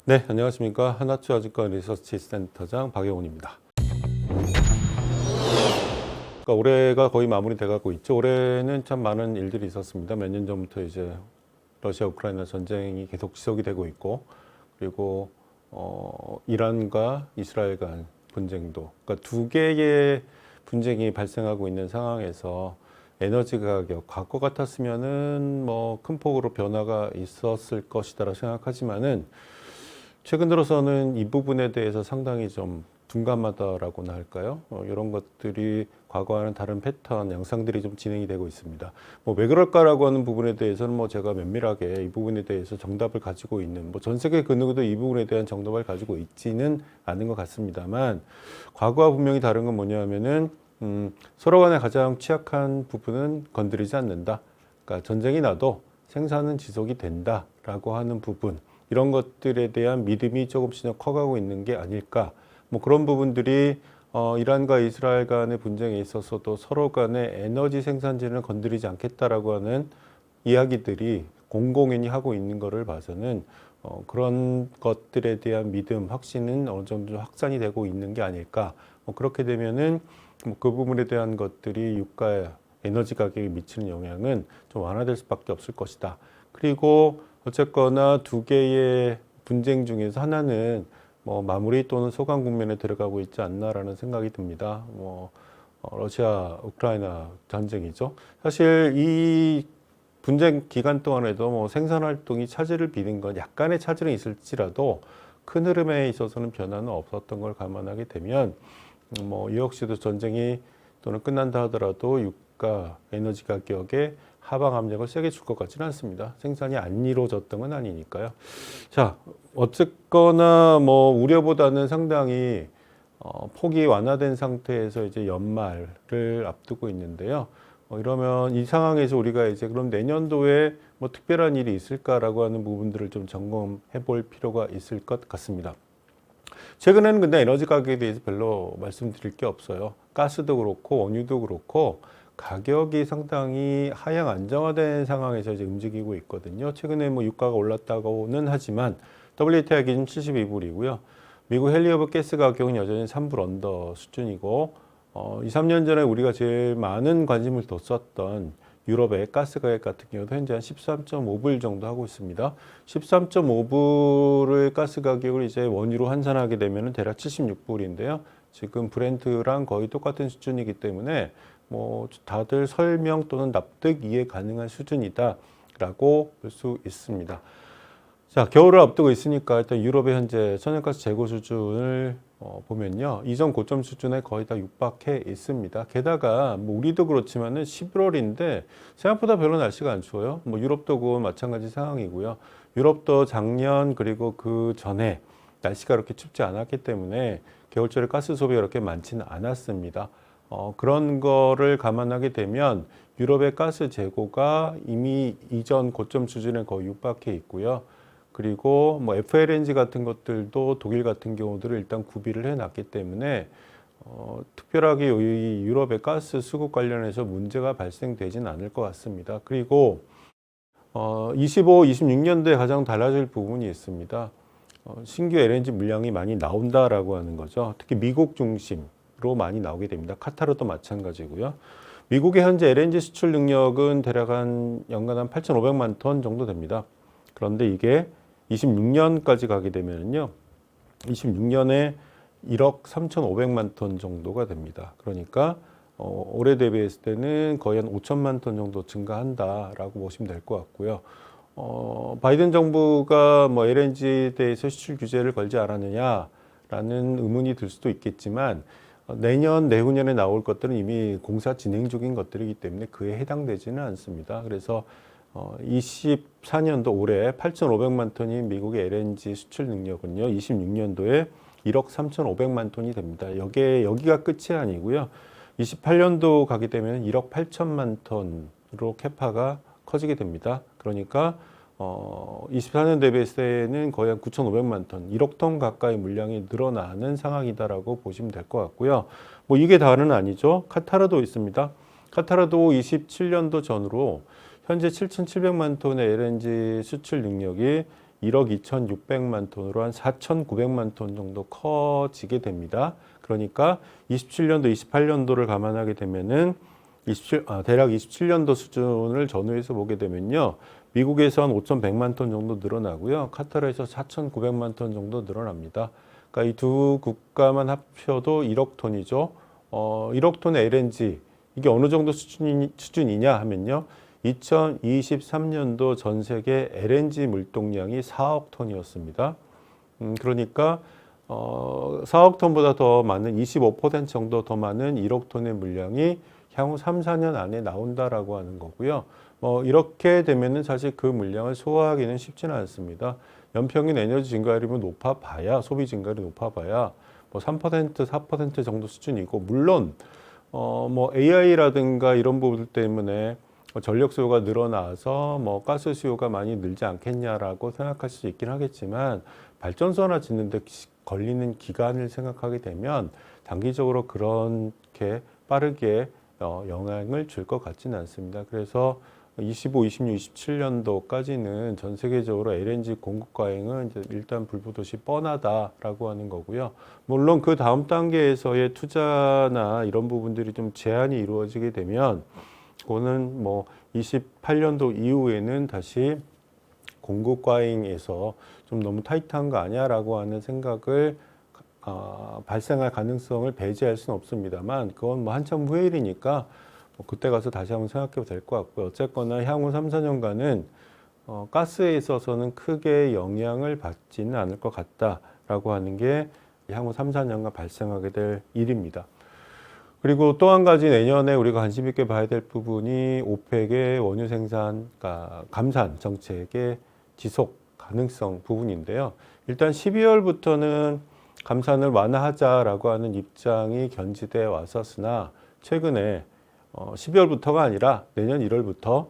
네, 안녕하십니까. 하나투 아주권 리서치 센터장 박영훈입니다. 그러니까 올해가 거의 마무리돼 가고 있죠. 올해는 참 많은 일들이 있었습니다. 몇 년 전부터 이제 러시아 우크라이나 전쟁이 계속 지속이 되고 있고, 그리고 이란과 이스라엘 간 분쟁도, 그러니까 두 개의 분쟁이 발생하고 있는 상황에서 에너지 가격, 과거 같았으면은 뭐 큰 폭으로 변화가 있었을 것이다라고 생각하지만은 최근 들어서는 이 부분에 대해서 상당히 좀 둔감하다라고나 할까요? 이런 것들이 과거와는 다른 패턴, 양상들이 좀 진행이 되고 있습니다. 뭐 왜 그럴까라고 하는 부분에 대해서는 뭐 제가 면밀하게 이 부분에 대해서 정답을 가지고 있는, 뭐 전 세계 그 누구도 이 부분에 대한 정답을 가지고 있지는 않은 것 같습니다만, 과거와 분명히 다른 건 뭐냐면은 서로 간에 가장 취약한 부분은 건드리지 않는다. 그러니까 전쟁이 나도 생산은 지속이 된다라고 하는 부분. 이런 것들에 대한 믿음이 조금씩 커가고 있는 게 아닐까. 뭐 그런 부분들이 이란과 이스라엘 간의 분쟁에 있어서도 서로 간의 에너지 생산지를 건드리지 않겠다라고 하는 이야기들이 공공연히 하고 있는 것을 봐서는 그런 것들에 대한 믿음, 확신은 어느 정도 확산이 되고 있는 게 아닐까. 그렇게 되면은 그 부분에 대한 것들이 유가 에너지 가격에 미치는 영향은 좀 완화될 수밖에 없을 것이다. 그리고 어쨌거나 두 개의 분쟁 중에서 하나는 뭐 마무리 또는 소강 국면에 들어가고 있지 않나라는 생각이 듭니다. 러시아 우크라이나 전쟁이죠. 사실 이 분쟁 기간 동안에도 뭐 생산 활동이 차질을 빚은 건 약간의 차질은 있을지라도 큰 흐름에 있어서는 변화는 없었던 걸 감안하게 되면 뭐 이 역시도 전쟁이 또는 끝난다 하더라도 유가 에너지 가격에 하방 압력을 세게 줄 것 같지는 않습니다. 생산이 안 이루어졌던 건 아니니까요. 자, 어쨌거나 뭐 우려보다는 상당히 폭이 완화된 상태에서 이제 연말을 앞두고 있는데요. 이러면 이 상황에서 우리가 이제 그럼 내년도에 뭐 특별한 일이 있을까라고 하는 부분들을 좀 점검해 볼 필요가 있을 것 같습니다. 최근에는 근데 에너지 가격에 대해서 별로 말씀드릴 게 없어요. 가스도 그렇고 원유도 그렇고 가격이 상당히 하향 안정화된 상황에서 이제 움직이고 있거든요. 최근에 뭐 유가가 올랐다고는 하지만 WTI 기준 72불이고요. 미국 헨리허브 가스 가격은 여전히 3불 언더 수준이고 2, 3년 전에 우리가 제일 많은 관심을 뒀었던 유럽의 가스 가격 같은 경우도 현재 한 13.5불 정도 하고 있습니다. 13.5불의 가스 가격을 이제 원유로 환산하게 되면 대략 76불인데요. 지금 브렌트랑 거의 똑같은 수준이기 때문에 뭐 다들 설명 또는 납득 이해 가능한 수준이다라고 볼 수 있습니다. 자, 겨울을 앞두고 있으니까 일단 유럽의 현재 천연가스 재고 수준을 보면요. 이전 고점 수준에 거의 다 육박해 있습니다. 게다가 뭐 우리도 그렇지만은 11월인데 생각보다 별로 날씨가 안 추워요. 뭐 유럽도 그건 마찬가지 상황이고요. 유럽도 작년 그리고 그 전에 날씨가 그렇게 춥지 않았기 때문에 겨울철에 가스 소비가 그렇게 많지는 않았습니다. 그런 거를 감안하게 되면 유럽의 가스 재고가 이미 이전 고점 수준에 거의 육박해 있고요. 그리고 뭐 FLNG 같은 것들도 독일 같은 경우들을 일단 구비를 해놨기 때문에 특별하게 이 유럽의 가스 수급 관련해서 문제가 발생되지는 않을 것 같습니다. 그리고 25, 26년도에 가장 달라질 부분이 있습니다. 신규 LNG 물량이 많이 나온다라고 하는 거죠. 특히 미국 중심으로 많이 나오게 됩니다. 카타르도 마찬가지고요. 미국의 현재 LNG 수출 능력은 대략 한 연간 한 8,500만 톤 정도 됩니다. 그런데 이게 26년까지 가게 되면요. 26년에 1억 3,500만 톤 정도가 됩니다. 그러니까 올해 대비했을 때는 거의 한 5천만 톤 정도 증가한다라고 보시면 될 것 같고요. 바이든 정부가 뭐 LNG에 대해서 수출 규제를 걸지 않았느냐라는 의문이 들 수도 있겠지만 내년, 내후년에 나올 것들은 이미 공사 진행 중인 것들이기 때문에 그에 해당되지는 않습니다. 그래서 24년도 올해 8,500만 톤이 미국의 LNG 수출 능력은요, 26년도에 1억 3,500만 톤이 됩니다. 여기가 끝이 아니고요. 28년도 가게 되면 1억 8천만 톤으로 캐파가 커지게 됩니다. 그러니까 24년 대비했을 때는 거의 한 9,500만 톤, 1억 톤 가까이 물량이 늘어나는 상황이다라고 보시면 될 것 같고요. 뭐 이게 다는 아니죠. 카타르도 있습니다. 카타르도 27년도 전으로 현재 7,700만 톤의 LNG 수출 능력이 1억 2,600만 톤으로 한 4,900만 톤 정도 커지게 됩니다. 그러니까 27년도, 28년도를 감안하게 되면은 대략 27년도 수준을 전후해서 보게 되면요. 미국에선 5,100만 톤 정도 늘어나고요. 카타르에서 4,900만 톤 정도 늘어납니다. 그러니까 이 두 국가만 합쳐도 1억 톤이죠. 1억 톤의 LNG, 이게 어느 정도 수준이냐 하면요. 2023년도 전 세계 LNG 물동량이 4억 톤이었습니다. 그러니까 4억 톤보다 더 많은 25% 정도 더 많은 1억 톤의 물량이 향후 3, 4년 안에 나온다라고 하는 거고요. 이렇게 되면은 사실 그 물량을 소화하기는 쉽지는 않습니다. 연평균 에너지 증가율이면 높아봐야, 소비 증가율이 높아봐야 3%, 4% 정도 수준이고, 물론 AI라든가 이런 부분 때문에 전력 수요가 늘어나서 가스 수요가 많이 늘지 않겠냐라고 생각할 수 있긴 하겠지만, 발전소 하나 짓는데 걸리는 기간을 생각하게 되면 단기적으로 그렇게 빠르게 영향을 줄 것 같지는 않습니다. 그래서 25, 26, 27년도까지는 전 세계적으로 LNG 공급 과잉은 이제 일단 불보듯이 뻔하다라고 하는 거고요. 물론 그 다음 단계에서의 투자나 이런 부분들이 좀 제한이 이루어지게 되면, 그거는 28년도 이후에는 다시 공급 과잉에서 좀 너무 타이트한 거 아니야라고 하는 생각을 발생할 가능성을 배제할 수는 없습니다만, 그건 한참 후의 일이니까 그때 가서 다시 한번 생각해도 될 것 같고요. 어쨌거나 향후 3, 4년간은 가스에 있어서는 크게 영향을 받지는 않을 것 같다라고 하는 게 향후 3, 4년간 발생하게 될 일입니다. 그리고 또 한 가지 내년에 우리가 관심 있게 봐야 될 부분이 오펙의 원유 생산, 감산 정책의 지속 가능성 부분인데요. 일단 12월부터는 감산을 완화하자라고 하는 입장이 견지돼 왔었으나, 최근에 12월부터가 아니라 내년 1월부터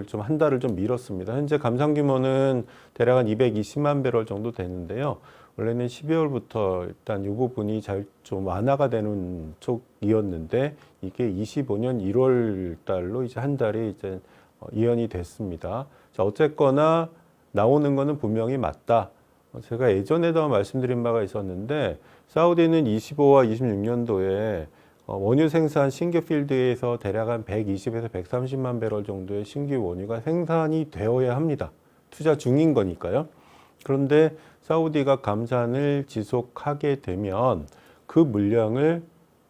좀 한 달을 좀 미뤘습니다. 현재 감산 규모는 대략 한 220만 배럴 정도 되는데요. 원래는 12월부터 일단 이 부분이 좀 완화가 되는 쪽이었는데, 이게 25년 1월 달로 이제 한 달이 이제 이연이 됐습니다. 자, 어쨌거나 나오는 거는 분명히 맞다. 제가 예전에도 말씀드린 바가 있었는데, 사우디는 25와 26년도에 원유 생산 신규 필드에서 대략 한 120에서 130만 배럴 정도의 신규 원유가 생산이 되어야 합니다. 투자 중인 거니까요. 그런데 사우디가 감산을 지속하게 되면 그 물량을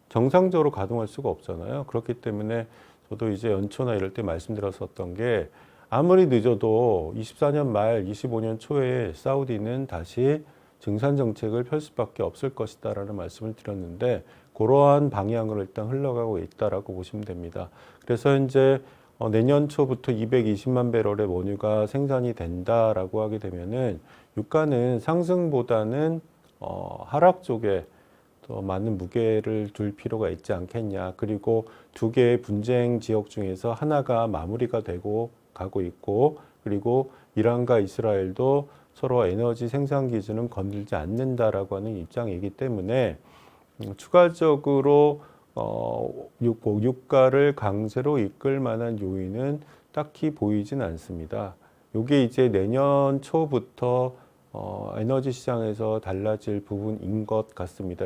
정상적으로 가동할 수가 없잖아요. 그렇기 때문에 저도 이제 연초나 이럴 때 말씀드렸었던 게, 아무리 늦어도 24년 말 25년 초에 사우디는 다시 증산 정책을 펼 수밖에 없을 것이다라는 말씀을 드렸는데, 그러한 방향으로 일단 흘러가고 있다라고 보시면 됩니다. 그래서 현재 내년 초부터 220만 배럴의 원유가 생산이 된다라고 하게 되면은 유가는 상승보다는 하락 쪽에 더 많은 무게를 둘 필요가 있지 않겠냐. 그리고 두 개의 분쟁 지역 중에서 하나가 마무리가 되고 가고 있고, 그리고 이란과 이스라엘도 서로 에너지 생산 기준은 건들지 않는다라고 하는 입장이기 때문에 추가적으로 유가를 강세로 이끌 만한 요인은 딱히 보이진 않습니다. 이게 이제 내년 초부터 에너지 시장에서 달라질 부분인 것 같습니다.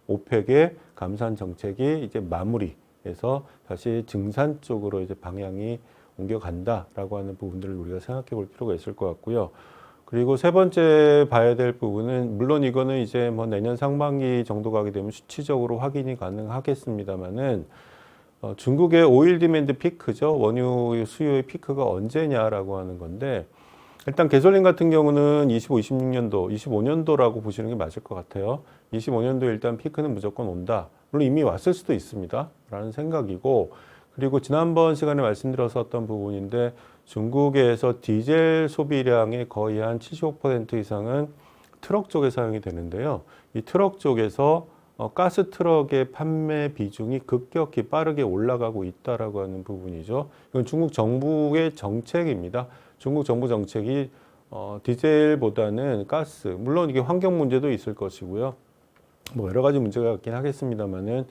오펙의 감산 정책이 이제 마무리해서 다시 증산 쪽으로 이제 방향이 옮겨간다라고 하는 부분들을 우리가 생각해 볼 필요가 있을 것 같고요. 그리고 세 번째 봐야 될 부분은, 물론 이거는 이제 내년 상반기 정도 가게 되면 수치적으로 확인이 가능하겠습니다만은, 중국의 오일 디맨드 피크죠. 원유 수요의 피크가 언제냐라고 하는 건데, 일단 가솔린 같은 경우는 25, 26년도, 25년도라고 보시는 게 맞을 것 같아요. 25년도 일단 피크는 무조건 온다. 물론 이미 왔을 수도 있습니다. 라는 생각이고, 그리고 지난번 시간에 말씀드렸었던 부분인데, 중국에서 디젤 소비량의 거의 한 75% 이상은 트럭 쪽에 사용이 되는데요. 이 트럭 쪽에서 가스 트럭의 판매 비중이 급격히 빠르게 올라가고 있다라고 하는 부분이죠. 이건 중국 정부의 정책입니다. 중국 정부 정책이 디젤보다는 가스, 물론 이게 환경 문제도 있을 것이고요. 여러 가지 문제가 있긴 하겠습니다만은,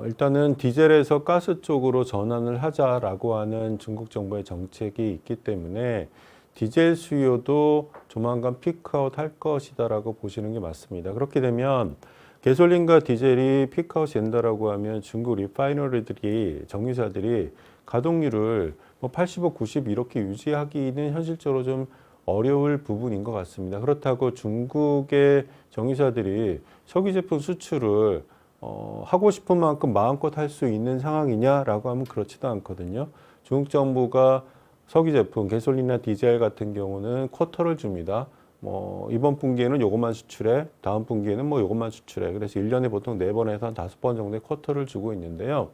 일단은 디젤에서 가스 쪽으로 전환을 하자라고 하는 중국 정부의 정책이 있기 때문에, 디젤 수요도 조만간 피크아웃 할 것이다라고 보시는 게 맞습니다. 그렇게 되면 가솔린과 디젤이 피크아웃이 된다라고 하면 중국 리파이너리들이 정유사들이 가동률을 뭐 85, 90 이렇게 유지하기는 현실적으로 좀 어려울 부분인 것 같습니다. 그렇다고 중국의 정유사들이 석유 제품 수출을 하고 싶은 만큼 마음껏 할 수 있는 상황이냐라고 하면 그렇지도 않거든요. 중국 정부가 석유 제품, 가솔린이나 디젤 같은 경우는 쿼터를 줍니다. 뭐 이번 분기에는 요것만 수출해, 다음 분기에는 뭐 요것만 수출해. 그래서 1년에 보통 4번에서 한 5번 정도의 쿼터를 주고 있는데요.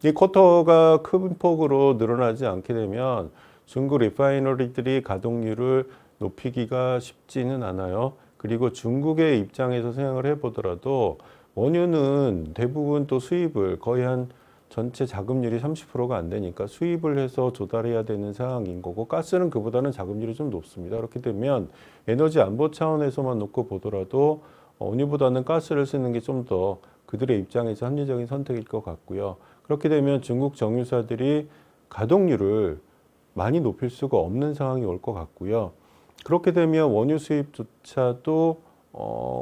이 쿼터가 큰 폭으로 늘어나지 않게 되면 중국 리파이너리들이 가동률을 높이기가 쉽지는 않아요. 그리고 중국의 입장에서 생각을 해보더라도 원유는 대부분 또 수입을 거의 한 전체 자급률이 30%가 안 되니까 수입을 해서 조달해야 되는 상황인 거고, 가스는 그보다는 자급률이 좀 높습니다. 그렇게 되면 에너지 안보 차원에서만 놓고 보더라도 원유보다는 가스를 쓰는 게 좀 더 그들의 입장에서 합리적인 선택일 것 같고요. 그렇게 되면 중국 정유사들이 가동률을 많이 높일 수가 없는 상황이 올 것 같고요. 그렇게 되면 원유 수입조차도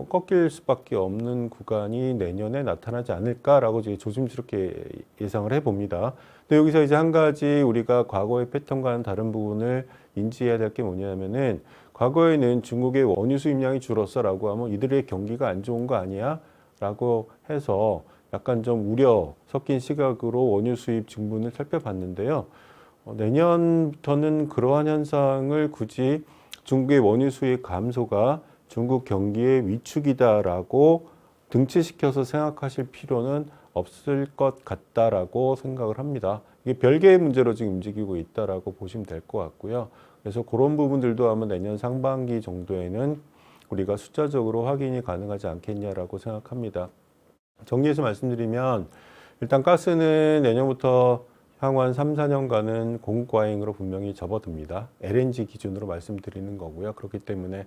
꺾일 수밖에 없는 구간이 내년에 나타나지 않을까라고 이제 조심스럽게 예상을 해봅니다. 근데 여기서 이제 한 가지 우리가 과거의 패턴과는 다른 부분을 인지해야 될 게 뭐냐면은, 과거에는 중국의 원유 수입량이 줄었어라고 하면 이들의 경기가 안 좋은 거 아니야? 라고 해서 약간 좀 우려 섞인 시각으로 원유 수입 증분을 살펴봤는데요. 내년부터는 그러한 현상을 굳이 중국의 원유 수입 감소가 중국 경기의 위축이다라고 등치시켜서 생각하실 필요는 없을 것 같다라고 생각을 합니다. 이게 별개의 문제로 지금 움직이고 있다라고 보시면 될 것 같고요. 그래서 그런 부분들도 아마 내년 상반기 정도에는 우리가 숫자적으로 확인이 가능하지 않겠냐라고 생각합니다. 정리해서 말씀드리면, 일단 가스는 내년부터 향후 한 3, 4년간은 공급과잉으로 분명히 접어듭니다. LNG 기준으로 말씀드리는 거고요. 그렇기 때문에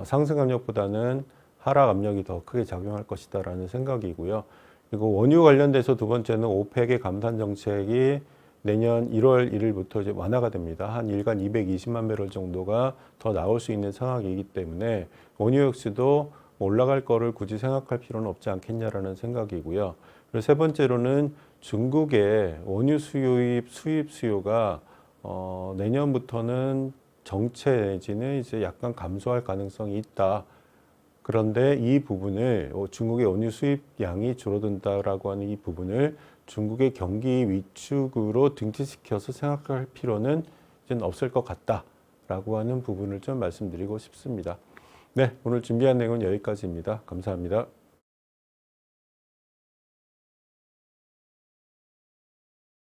상승 압력보다는 하락 압력이 더 크게 작용할 것이다라는 생각이고요. 그리고 원유 관련돼서 두 번째는 오펙의 감산 정책이 내년 1월 1일부터 이제 완화가 됩니다. 한 일간 220만 배럴 정도가 더 나올 수 있는 상황이기 때문에 원유 역시도 올라갈 거를 굳이 생각할 필요는 없지 않겠냐라는 생각이고요. 그리고 세 번째로는 중국의 원유 수입 수요가 내년부터는 정체 내지는 이제 약간 감소할 가능성이 있다. 그런데 이 부분을 중국의 원유 수입량이 줄어든다라고 하는 이 부분을 중국의 경기 위축으로 등치시켜서 생각할 필요는 이제 없을 것 같다라고 하는 부분을 좀 말씀드리고 싶습니다. 네, 오늘 준비한 내용은 여기까지입니다. 감사합니다.